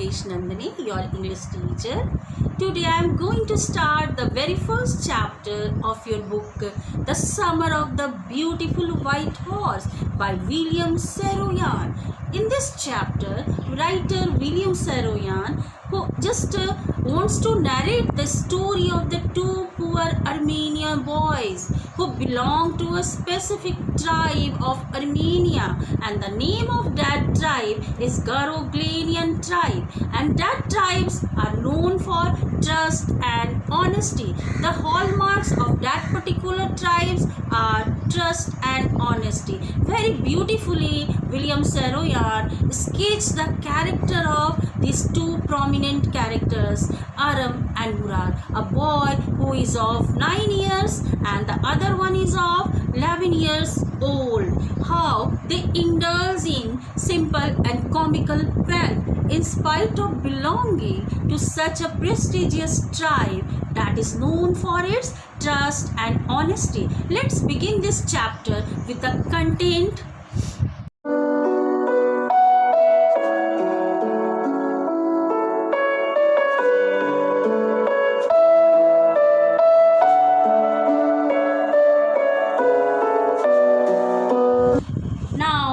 Rajesh Nandini, your English teacher. Today I am going to start the very first chapter of your book, The Summer of the Beautiful White Horse by William Saroyan. In this chapter, writer William Saroyan who just wants to narrate the story of the two poor Armenian boys who belong to a specific tribe of Armenia, and the name of that tribe is Garoglanian tribe, and that tribes are known for trust and honesty. The hallmarks of that particular tribes are trust and honesty. Very beautifully William Saroyan sketched the character of these two prominent characters, Aram and Murad, a boy who is of 9 years and the other one is of 11 years old. How they indulge in simple and comical prank in spite of belonging to such a prestigious tribe that is known for its trust and honesty. Let's begin this chapter with the content.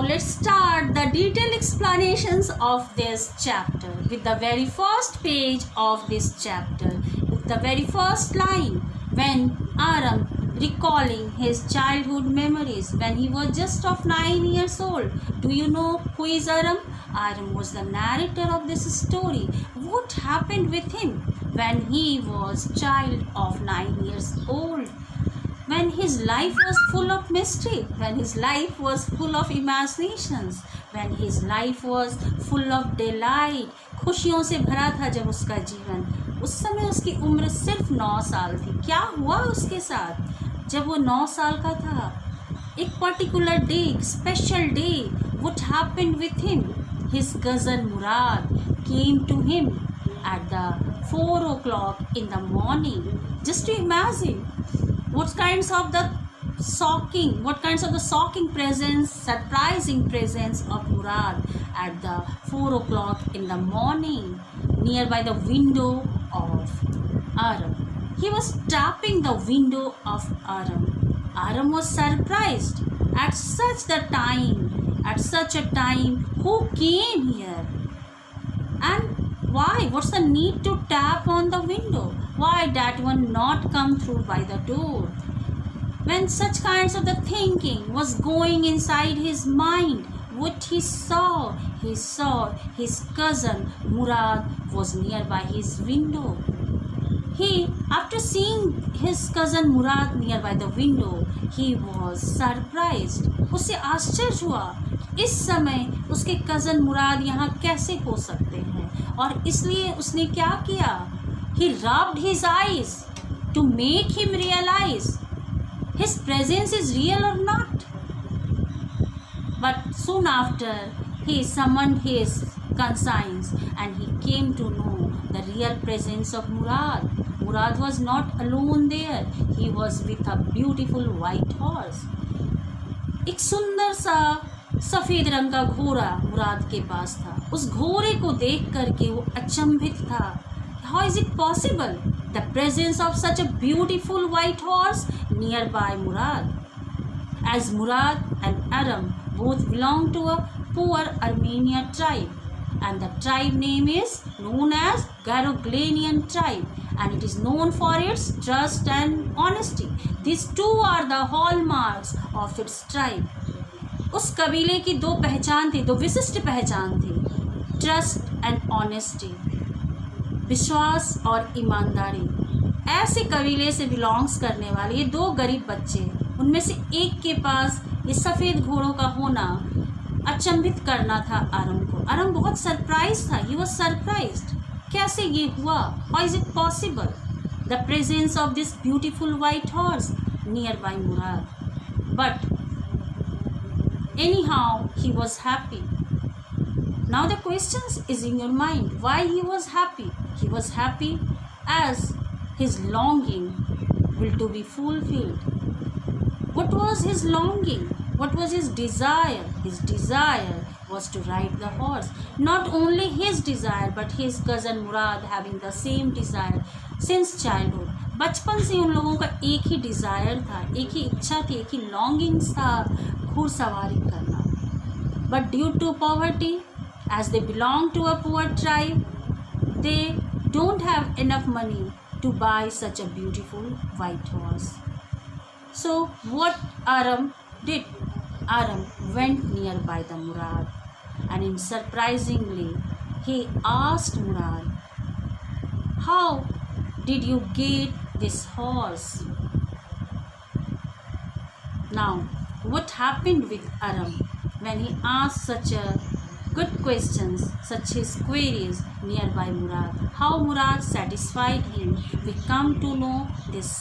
Let's start the detailed explanations of this chapter with the very first page of this chapter, with the very first line, when Aram recalling his childhood memories when he was just of 9 years old. Do you know who is Aram? Aram was the narrator of this story. What happened with him when he was child of 9 years old? When his life was full of mystery, when his life was full of imaginations, when his life was full of delight, खुशियों से भरा था जब उसका जीवन, उस समय उसकी उम्र सिर्फ 9 साल थी. क्या हुआ उसके साथ जब वो 9 साल का था? एक particular day, special day, what happened with him? His cousin Murad came to him at the 4 o'clock in the morning. Just to imagine what kinds of the shocking presence, surprising presence of Murad at the 4 o'clock in the morning nearby the window of Aram. He was tapping the window of Aram. Aram was surprised at such a time. Who came here? And why? What's the need to tap on the window? Why that one not come through by the door? When such kinds of the thinking was going inside his mind, what he saw his cousin Murad was nearby his window. After seeing his cousin Murad nearby the window, he was surprised. उसे आश्चर्य हुआ, इस समय उसके cousin मुराद यहाँ कैसे हो सकते हैं, और इसलिए उसने क्या किया? He rubbed his eyes to make him realize his presence is real or not. But soon after, he summoned his conscience and he came to know the real presence of Murad. Murad was not alone there. He was with a beautiful white horse. एक सुंदर सा सफ़ेद रंग का घोड़ा मुराद के पास था. उस घोड़े को देख करके वो अचंभित था. How is it possible? The presence of such a beautiful white horse nearby Murad. As Murad and Aram both belong to a poor Armenian tribe, and the tribe name is known as Garoglanian tribe, and it is known for its trust and honesty. These two are the hallmarks of its tribe. उस कबीले की दो पहचान थी, दो विशिष्ट पहचान थी, ट्रस्ट एंड ऑनेस्टी, विश्वास और ईमानदारी. ऐसे कबीले से बिलोंग्स करने वाले ये दो गरीब बच्चे, उनमें से एक के पास ये सफ़ेद घोड़ों का होना अचंभित करना था आरम को. आरम बहुत सरप्राइज था. He was surprised. कैसे ये हुआ? How is it possible? The presence of this beautiful white horse near by Murad. But anyhow he was happy. Now the question is in your mind, why he was happy? He was happy as his longing will to be fulfilled. What was his longing? What was his desire? His desire was to ride the horse. Not only his desire, but his cousin Murad having the same desire since childhood. बचपन से उन लोगों का एक ही desire था, एक ही इच्छा थी, एक ही लॉन्गिंग्स था, घुड़सवारी करना. But due to poverty, as they belong to a poor tribe, they don't have enough money to buy such a beautiful white horse. So what Aram did? Aram went nearby the Murad, and surprisingly he asked Murad, "How did you get this horse?" Now, what happened with Aram when he asked such a good questions, such his queries nearby Murad? How Murad satisfied him? We come to know this.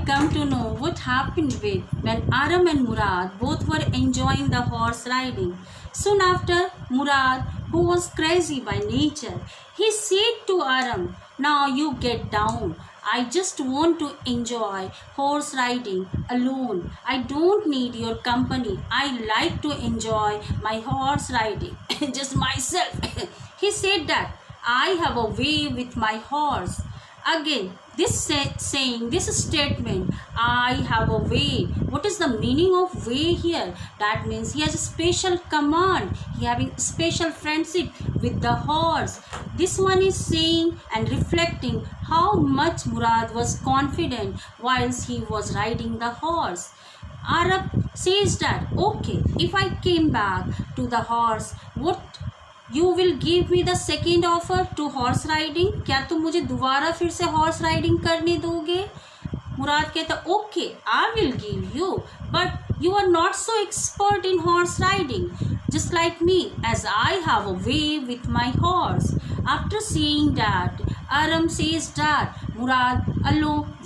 Come to know what happened with when Aram and Murad both were enjoying the horse riding. Soon after, Murad, who was crazy by nature, he said to Aram, "Now you get down. I just want to enjoy horse riding alone. I don't need your company. I like to enjoy my horse riding just myself." He said that, "I have a way with my horse." Again, this saying, this statement, "I have a way." What is the meaning of way here? That means he has a special command. He having special friendship with the horse. This one is saying and reflecting how much Murad was confident whilst he was riding the horse. Arab says that, "Okay, if I came back to the horse, what you will give me the second offer to horse riding? क्या तुम मुझे दोबारा फिर से horse riding करने दोगे?" मुराद कहता, "Okay, I will give you, but you are not so expert in horse riding, just like me, as I have a way with my horse." After seeing that, Aram says that Murad alone,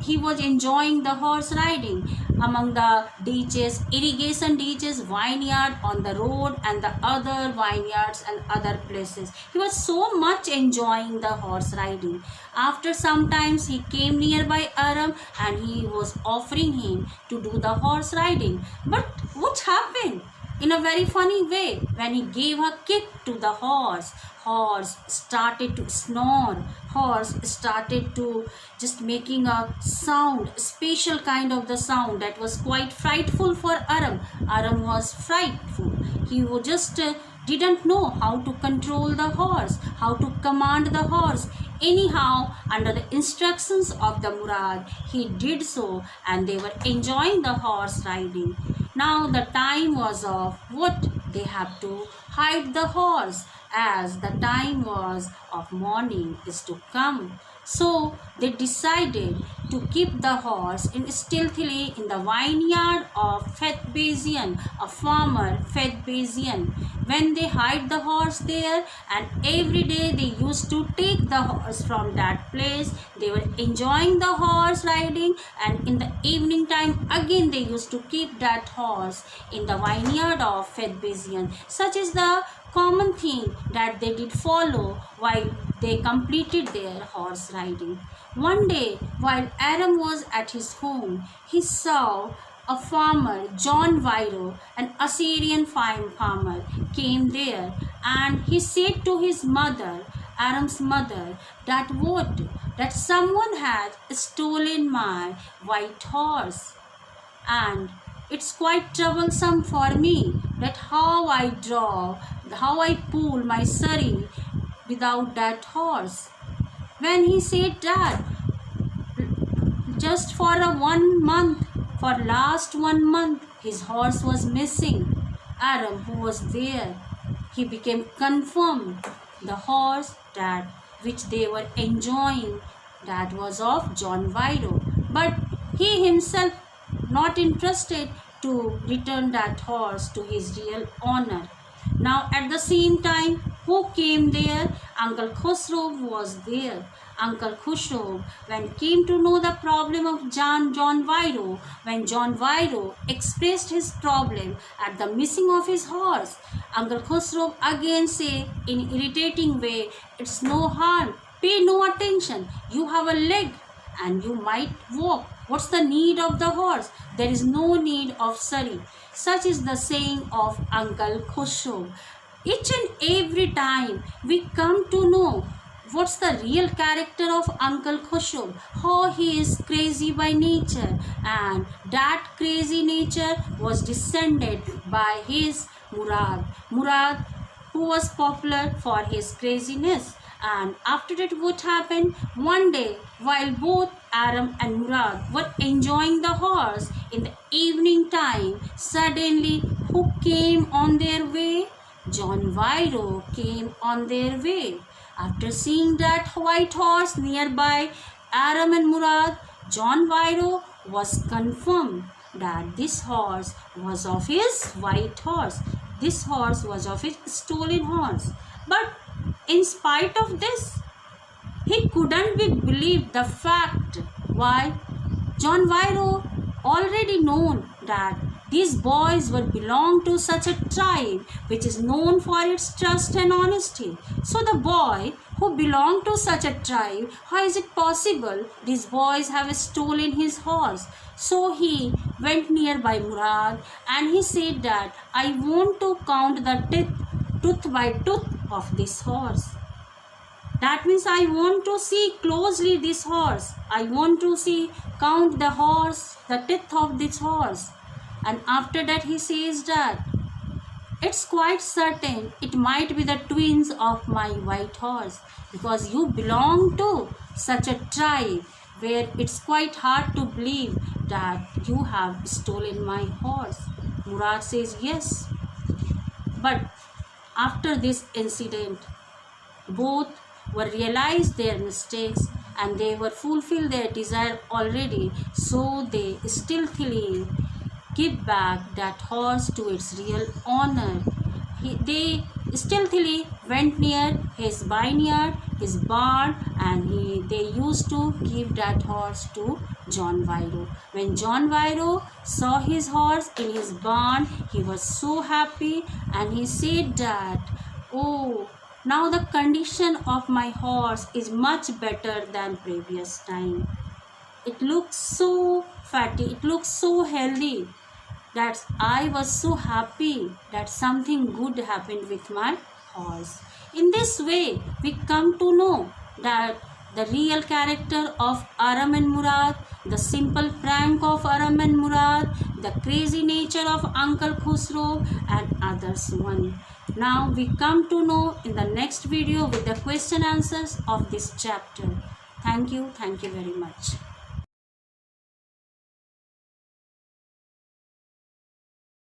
he was enjoying the horse riding among the ditches, irrigation ditches, vineyard on the road, and the other vineyards and other places. He was so much enjoying the horse riding. After some times, he came nearby Aram and he was offering him to do the horse riding. But what happened? In a very funny way, when he gave a kick to the horse, horse started to snore. Horse started to just making a sound, special kind of the sound that was quite frightful for Aram. Aram was frightful. He just didn't know how to control the horse, how to command the horse. Anyhow, under the instructions of the Murad, he did so, and they were enjoying the horse riding. Now the time was of what they have to hide the horse, as the time was of morning is to come. So they decided to keep the horse stealthily in the vineyard of Fethbazian, a farmer Fethbazian. When they hide the horse there, and every day they used to take the horse from that place, they were enjoying the horse riding, and in the evening time again they used to keep that horse in the vineyard of Fethbazian. Such is the common thing that they did follow while they completed their horse riding. One day, while Aram was at his home, he saw a farmer, John Viro, an Assyrian fine farmer, came there, and he said to his mother, Aram's mother, that someone had stolen my white horse, and it's quite troublesome for me that how I pull my surrey without that horse. When he said that, just for last 1 month, his horse was missing. Aram, who was there, he became confirmed the horse that which they were enjoying, that was of John Viro. But he himself not interested to return that horse to his real owner. Now at the same time, who came there? Uncle Khosrow was there. Uncle Khushro, when came to know the problem of John Viro, when John Viro expressed his problem at the missing of his horse, Uncle Khusro again say in irritating way, it's no harm, pay no attention, you have a leg and you might walk. What's the need of the horse? There is no need of sari. Such is the saying of Uncle Khusro. Each and every time we come to know what's the real character of Uncle Khusro, how he is crazy by nature, and that crazy nature was descended by his Murad, who was popular for his craziness. And after that, what happened? One day, while both Aram and Murad were enjoying the horse in the evening time, suddenly who came on their way? John Viro came on their way. After seeing that white horse nearby Aram and Murad, John Viro was confirmed that this horse was of his white horse. This horse was of his stolen horse. But in spite of this, he couldn't be believed the fact. Why? John Viro already known that these boys were belong to such a tribe which is known for its trust and honesty. So the boy who belonged to such a tribe, how is it possible these boys have stolen his horse? So he went nearby Murad and he said that I want to count the teeth, tooth by tooth of this horse. That means I want to see closely this horse. I want to see, count the horse, the teeth of this horse. And after that he says that it's quite certain it might be the twins of my white horse, because you belong to such a tribe where it's quite hard to believe that you have stolen my horse. Murad says yes. But after this incident, both were realized their mistakes and they were fulfilled their desire already, so they stealthily give back that horse to its real owner. They stealthily went near his vineyard, his barn, and they used to give that horse to John Viro. When John Viro saw his horse in his barn, he was so happy and he said that, oh, now the condition of my horse is much better than previous time. It looks so fatty, it looks so healthy, that I was so happy that something good happened with my horse. In this way, we come to know that the real character of Aram and Murad, the simple prank of Aram and Murad, the crazy nature of Uncle Khusro, and others one. Now we come to know in the next video with the question answers of this chapter. Thank you very much.